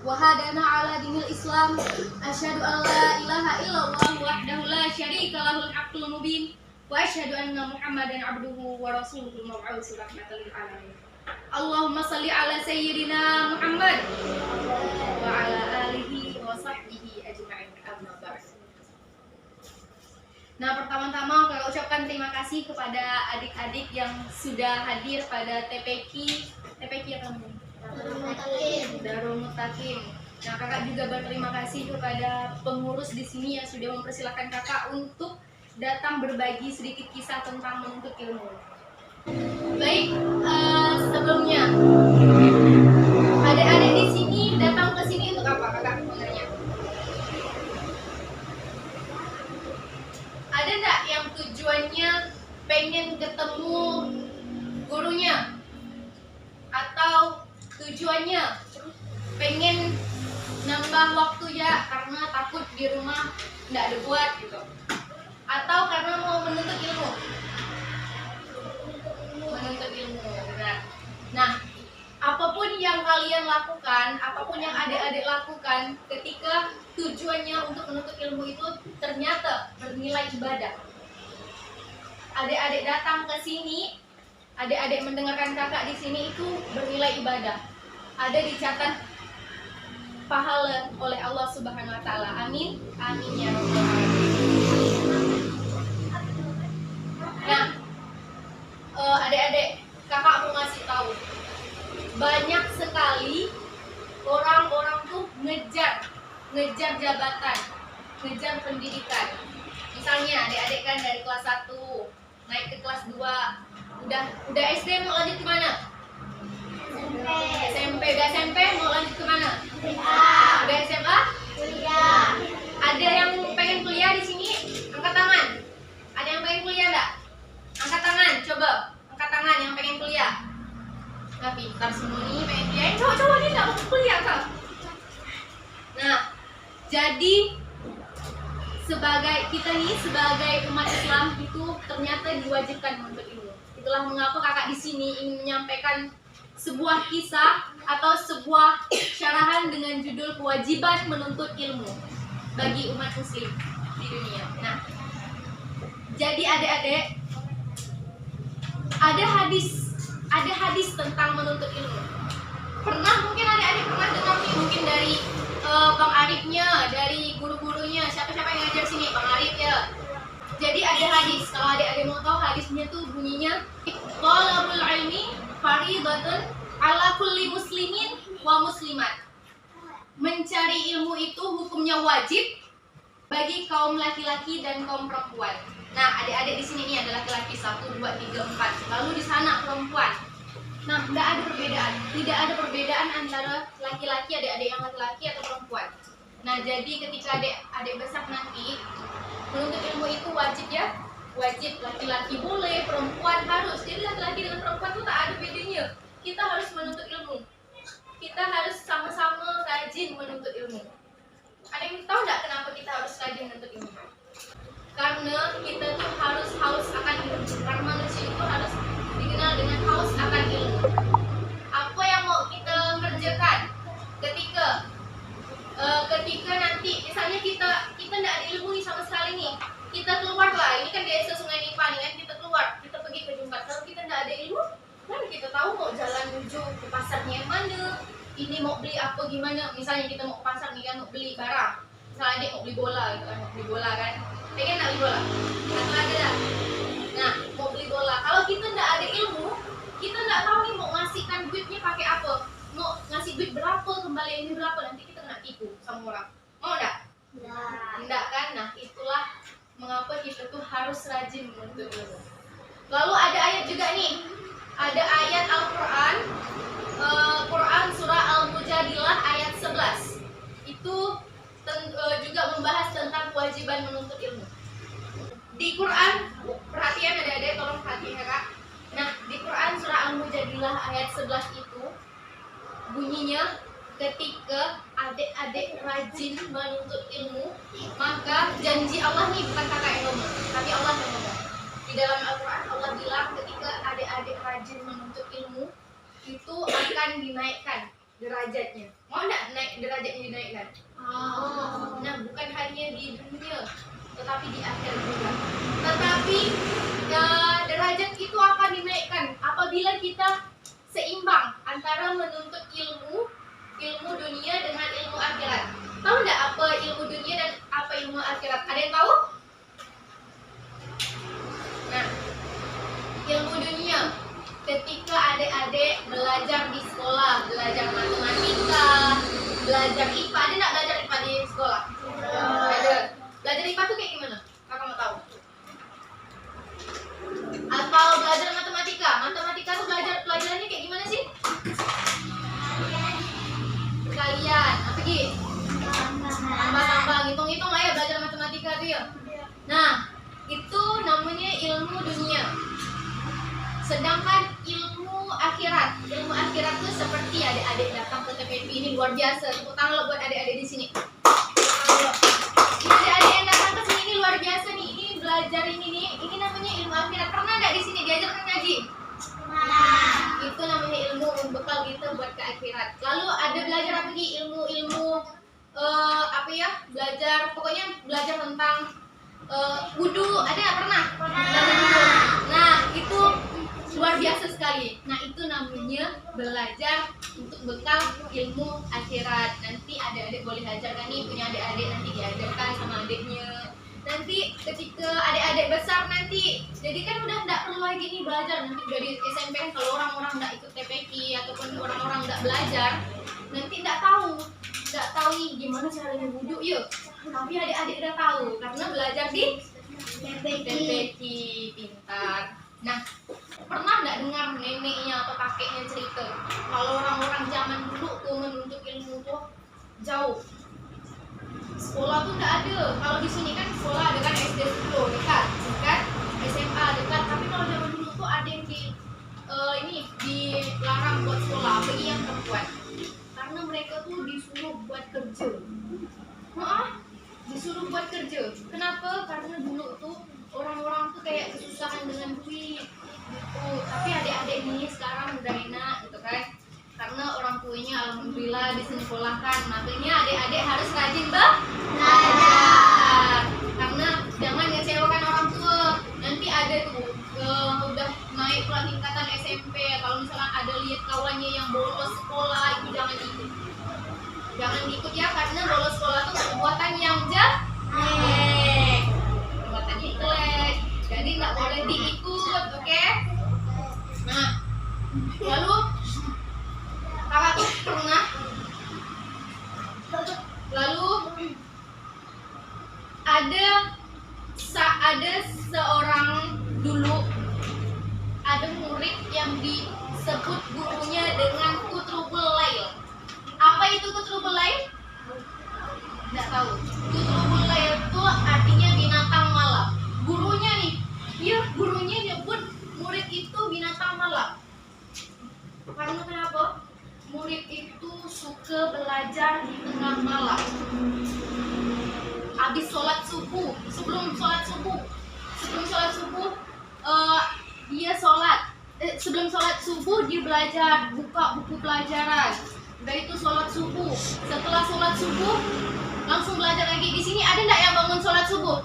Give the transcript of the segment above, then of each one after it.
wa hadana ala dinil Islam. Asyhadu an la ilaha illallah wahdahu la syarika lahul haqqul mubin wa asyhadu anna Muhammadan abduhu wa rasuluhul mab'uts rahmatan lil alamin. Allahumma shalli ala sayyidina Muhammad wa ala alihi wa sahbihi ajma'in. Amma ba'd. Nah, pertama-tama saya ucapkan terima kasih kepada adik-adik yang sudah hadir pada TPQ apa namanya? Darul Mutakin. Nah, kakak juga berterima kasih kepada pengurus di sini yang sudah mempersilahkan kakak untuk datang berbagi sedikit kisah tentang menuntut ilmu. Baik, sebelumnya adik-adik di sini datang ke sini untuk apa, kakak sebenarnya? Ada enggak yang tujuannya pengen ketemu gurunya? Atau tujuannya pengen nambah waktu ya karena takut di rumah enggak ada buat gitu? Atau karena mau menuntut ilmu? Menuntut ilmu, benar. Nah, apapun yang kalian lakukan, apapun yang adik-adik lakukan ketika tujuannya untuk menuntut ilmu itu ternyata bernilai ibadah. Adik-adik datang ke sini, adik-adik mendengarkan kakak di sini itu bernilai ibadah. Ada dicatat pahala oleh Allah Subhanahu wa taala. Amin. Amin ya rabbal alamin. Nah, adik-adik, kakak mau ngasih tahu. Banyak sekali orang-orang tuh ngejar jabatan, ngejar pendidikan. Misalnya adik-adik kan dari kelas 1 naik ke kelas 2, udah SD mau lanjut ke mana? SMP. Udah SMP mau lanjut ke mana? Udah SMA? Kuliah. Ada yang pengen kuliah di sini? Angkat tangan. Ada yang pengen kuliah enggak? Angkat tangan, coba. Angkat tangan yang pengen kuliah. Nah, pintar semua nih pengen kuliah. Coba dia enggak mau kuliah kak. Nah, jadi sebagai umat Islam itu ternyata diwajibkan menuntut ilmu. Itulah mengapa kakak di sini ingin menyampaikan sebuah kisah atau sebuah syarahan dengan judul kewajiban menuntut ilmu bagi umat muslim di dunia. Nah, jadi adik-adik, ada hadis tentang menuntut ilmu. Mungkin adik-adik pernah dengar nih, mungkin dari Bang Arifnya, dari guru-gurunya, siapa yang ngajar sini? Bang Arif ya. Jadi ada hadis, kalau adik-adik mau tahu hadisnya tuh bunyinya Thalabul ilmi faridatun ala kulli muslimin wa muslimat. Mencari ilmu itu hukumnya wajib bagi kaum laki-laki dan kaum perempuan. Nah, adik-adik di sini nih ada laki-laki 1, 2, 3, 4. Lalu di sana perempuan. Nah, tidak ada perbedaan antara laki-laki, adik-adik yang laki-laki atau perempuan. Nah, jadi ketika adik besar nanti menuntut ilmu itu wajib ya, wajib. Laki-laki boleh, perempuan harus. Jadi laki-laki dengan perempuan itu tak ada bedanya. Kita harus menuntut ilmu. Kita harus sama-sama rajin menuntut ilmu. Ada yang tahu nggak kenapa kita harus rajin menuntut ilmu? Karena kita tuh harus haus akan ilmu. Karena manusia itu harus dikenal dengan haus akan ilmu. Apa yang mau kita kerjakan ketika nanti misalnya kita nggak ada ilmu nih sama sekali nih, kita keluar lah, ini kan desa Sungai Nipah nih kan, kita keluar, kita pergi ke Jumbat. Kalau kita nggak ada ilmu, kan kita tahu mau jalan menuju ke pasarnya yang mana, ini mau beli apa gimana. Misalnya kita mau ke pasar nih kan, mau beli barang, misalnya adik mau beli bola gitu kan, mau beli bola kan, pengen nggak beli bola? Atau ada dah. Nah, mau beli bola, kalau kita nggak ada ilmu, kita nggak tahu nih mau ngasihkan duitnya pakai apa, mau ngasih duit berapa, kembaliannya berapa, nanti kita kena tipu sama orang. Mau nggak? Enggak kan? Nah, itulah mengapa kita tuh harus rajin menuntut ilmu. Lalu ada ayat juga nih, ada ayat Al-Quran, Quran surah Al-Mujadilah ayat 11. Itu juga membahas tentang kewajiban menuntut ilmu. Di Quran, perhatian adik-adik, tolong perhatian ya kak. Nah, di Quran surah Al-Mujadilah ayat 11 itu bunyinya, ketika adik-adik rajin menuntut ilmu, maka janji Allah nih, bukan kakak yang ngomong, tapi Allah yang ngomong. Di dalam Al-Quran Allah bilang ketika adik-adik rajin menuntut ilmu, itu akan dinaikkan derajatnya. Mau nggak naik derajatnya dinaikkan? Nah, bukan hanya di dunia, tetapi di akhirat juga. Tetapi derajat itu akan dinaikkan apabila kita seimbang antara menuntut ilmu dunia dengan ilmu akhirat. Tahu nggak apa ilmu dunia dan apa ilmu akhirat? Ada yang tahu? Nah, ilmu dunia ketika adik-adik belajar di sekolah, belajar matematika, belajar IPA. Ada nggak belajar IPA di sekolah? Ada. Belajar IPA tuh kayak gimana? Kakak mau tahu? Atau belajar matematika? Matematika tuh pelajarannya kayak gimana sih? Kalian apa lagi? Tambah-tambah, ngitung-ngitung lah ya belajar matematika tuh ya. Nah, itu namanya ilmu dunia. Sedangkan ilmu akhirat tuh seperti adik-adik datang ke TPP ini luar biasa. Tepuk tangan buat adik-adik di sini. Adik-adik yang datang ke sini ini luar biasa nih. Ini belajar ini namanya ilmu akhirat. Pernah nggak di sini diajarkan ngaji? Itu namanya ilmu bekal kita buat ke akhirat. Lalu ada belajar apa lagi? Ilmu apa ya? Pokoknya belajar tentang wudu. Ada nggak pernah? Nah, itu luar biasa sekali. Nah, itu namanya belajar untuk bekal ilmu akhirat. Nanti adik-adik boleh ajarkan nih, punya adik-adik nanti diajarkan sama adiknya. Nanti ketika adik-adik besar nanti, jadi kan udah nggak perlu lagi nih belajar. Nanti dari SMP kan kalau orang-orang nggak ikut TPQ ataupun orang-orang nggak belajar, nanti nggak tahu nih gimana caranya wudhu yuk. Tapi adik-adik udah tahu karena belajar di TPQ. Pintar. Nah, pernah nggak dengar neneknya atau kakeknya cerita kalau orang-orang zaman dulu tuh menuntut ilmu tuh jauh, sekolah tuh nggak ada. Kalau di sini kan sekolah ada kan, SD 10 dekat, SMA dekat. Tapi kalau zaman dulu tuh ada yang dilarang buat sekolah bagi yang perempuan karena mereka tuh disuruh buat kerja. Disuruh buat kerja. Kenapa? Karena dulu tuh orang-orang tuh kayak kesusahan dengan duit gitu. Tapi adik-adik ini sekarang udah enak gitu kan, karena orang tuanya alhamdulillah disekolahkan. Makanya adik-adik harus rajin belajar, karena jangan ngecewakan orang tua. Nanti ada tuh udah naik tingkatan SMP, kalau misalnya ada lihat kawannya yang bolos sekolah, itu jangan ikut ya, karena bolos sekolah tuh perbuatan yang jelek, jadi nggak boleh diikut, oke? Nah, lalu kakak tuh pernah, ada seorang dulu, ada murid yang disebut gurunya dengan Kutrubul Lail. Apa itu Kutrubul Lail? Nggak tahu. Kutrubul Lail itu artinya binatang malam. Gurunya nyebut murid itu binatang malam. Karena kenapa? Murid itu suka belajar di tengah malam. Habis sholat subuh, sebelum sholat subuh, dia sholat. Sebelum sholat subuh dia belajar, buka buku pelajaran. Udah itu sholat subuh. Setelah sholat subuh langsung belajar lagi. Di sini ada nggak yang bangun sholat subuh?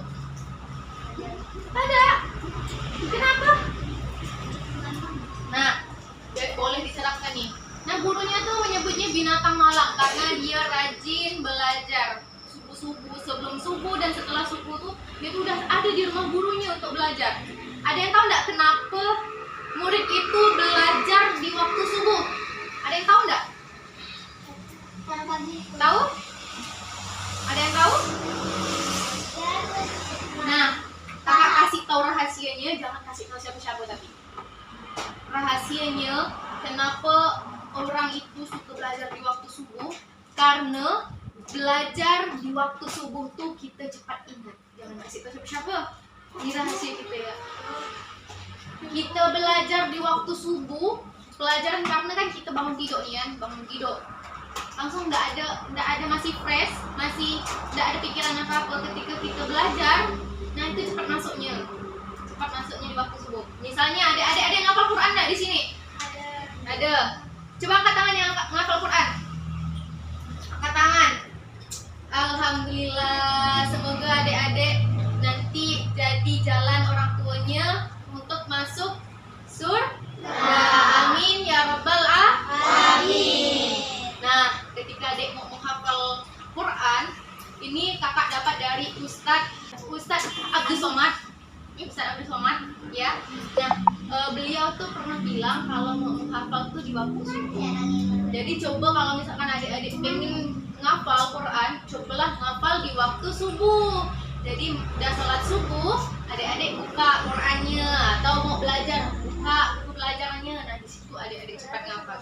Ada. Kenapa? Nah, boleh diserahkan nih. Nah, gurunya tuh menyebutnya binatang malam karena dia rajin belajar. Subuh, sebelum subuh dan setelah subuh tuh dia tuh udah ada di rumah gurunya untuk belajar. Ada yang tahu nggak kenapa murid itu belajar di waktu subuh? Ada yang tahu nggak? Tahu? Ada yang tahu? Nah, kakak kasih tahu rahasianya, jangan kasih tahu siapa-siapa tapi. Rahasianya kenapa orang itu suka belajar di waktu subuh? Karena belajar di waktu subuh tuh kita cepat ingat. Jangan kasih tahu siapa-siapa. Ini rahasia kita ya. Kita belajar di waktu subuh, pelajaran karena kan kita bangun tidur nih kan, langsung nggak ada masih fresh, masih nggak ada pikiran apa-apa ketika kita belajar. Nah itu cepat masuknya di waktu subuh. Misalnya ada yang ngapal Quran nggak di sini? Ada. Coba angkat tangan yang ngapal Quran. Alhamdulillah, semoga adik-adik nanti jadi jalan orang tuanya untuk masuk surga. Amin ya rabbal alamin. Nah, ketika adik mau menghafal Quran, ini kakak dapat dari Ustadz Abdul Somad. Ustadz Abdul Somad, ya. Nah, beliau tuh pernah bilang kalau mau menghafal tuh di waktu subuh. Jadi coba kalau misalkan adik-adik pengen ngafal Quran, cobalah ngafal di waktu subuh. Jadi udah sholat subuh, adik-adik buka Qurannya, atau mau belajar buka buku pelajarannya. Nah, di situ adik-adik cepat ngafal.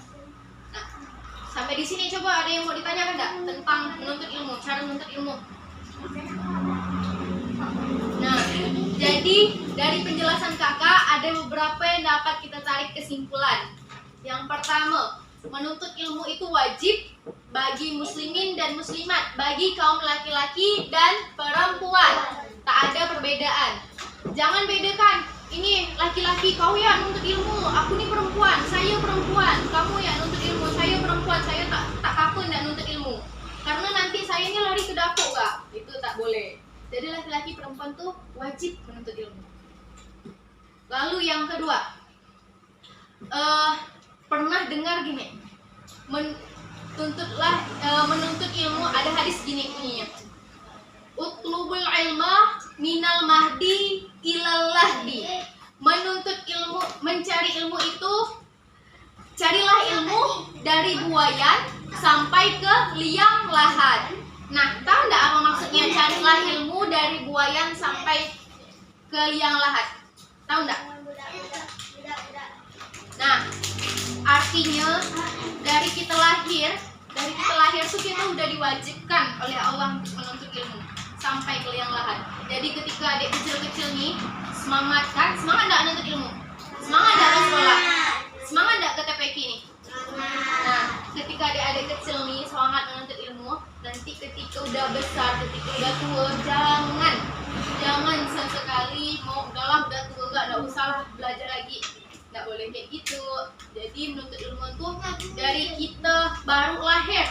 Nah, sampai di sini coba ada yang mau ditanyakan nggak tentang menuntut ilmu, cara menuntut ilmu? Nah, jadi dari penjelasan kakak ada beberapa yang dapat kita tarik kesimpulan. Yang pertama, menuntut ilmu itu wajib bagi muslimin dan muslimat, bagi kaum laki-laki dan perempuan. Tak ada perbedaan. Jangan bedakan, ini laki-laki kau ya nuntut ilmu, aku nih perempuan, saya perempuan, kamu ya nuntut ilmu, saya perempuan, saya tak takut nggak nuntut ilmu. Karena nanti saya ini lari ke dapur kak, itu tak boleh. Jadi laki-laki perempuan tuh wajib menuntut ilmu. Lalu yang kedua, pernah dengar gini, menuntut ilmu, ada hadis gini bunyinya, utlubul ilma minal mahdi ilal lahdi. Menuntut ilmu, mencari ilmu itu, carilah ilmu dari buayan sampai ke liang lahat. Nah, tahu nggak apa maksudnya carilah ilmu dari buayan sampai ke liang lahat? Tahu nggak? Nah, artinya dari kita lahir tuh kita udah diwajibkan oleh Allah untuk menuntut ilmu sampai ke liang lahat. Jadi ketika adik kecil-kecil nih semangat kan? Semangat nggak nuntut ilmu? Semangat nggak ke sekolah? Semangat nggak ke TPQ nih? Nah, ketika adik-adik kecil nih semangat menuntut ilmu, nanti ketika udah besar, ketika udah tua, jangan sesekali mau udah tua nggak usah belajar lagi. Nggak boleh kayak gitu. Jadi menuntut ilmu tuh dari kita baru lahir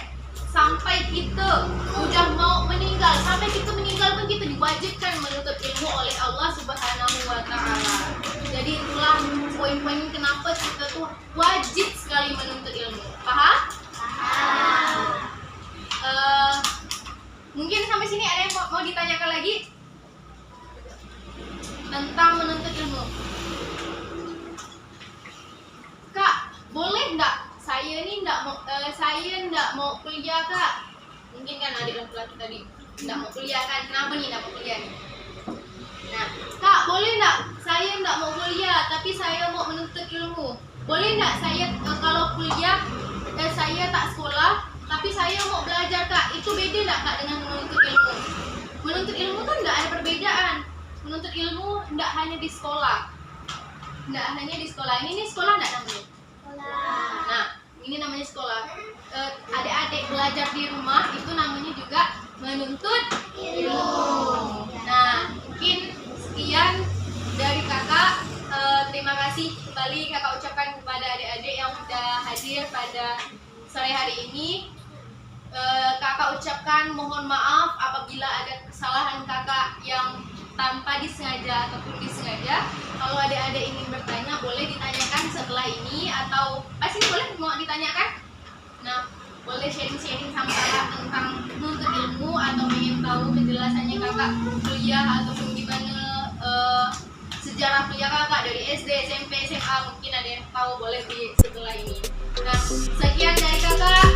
sampai kita udah mau meninggal, sampai kita meninggal pun kita diwajibkan menuntut ilmu oleh Allah Subhanahu wa Ta'ala. Jadi itulah poin-poin kenapa kita tuh wajib sekali menuntut ilmu. Paham? Mungkin sampai sini ada yang mau ditanyakan lagi tentang menuntut ilmu. Kak, boleh nggak? Saya nggak mau kuliah kak. Mungkin kan adik laki-laki tadi nggak mau kuliah kan? Kenapa nih nggak mau kuliah nih? Nah, kak boleh nggak? Saya nggak mau kuliah, tapi saya mau menuntut ilmu. Boleh nggak saya kalau kuliah saya tak sekolah, tapi saya mau belajar kak? Itu beda nggak kak dengan menuntut ilmu? Menuntut ilmu kan nggak ada perbedaan. Menuntut ilmu nggak hanya di sekolah. Nggak hanya di sekolah. Ini sekolah nggak namanya? Nah, ini namanya sekolah. Adik-adik belajar di rumah itu namanya juga menuntut ilmu. Nah, mungkin sekian dari kakak. Terima kasih kembali kakak ucapkan kepada adik-adik yang sudah hadir pada sore hari ini. Kakak ucapkan mohon maaf apabila ada kesalahan kakak yang tanpa disengaja ataupun disengaja. Kalau adik-adik ingin bertanya boleh ditanyakan setelah ini, atau pasti boleh mau ditanyakan. Nah, boleh sharing-sharing sama kakak tentang menuntut ilmu, atau ingin tahu penjelasannya kakak kuliah ataupun gimana sejarah kuliah kakak dari SD, SMP, SMA. Mungkin ada yang tahu, boleh di setelah ini. Nah, sekian dari kakak.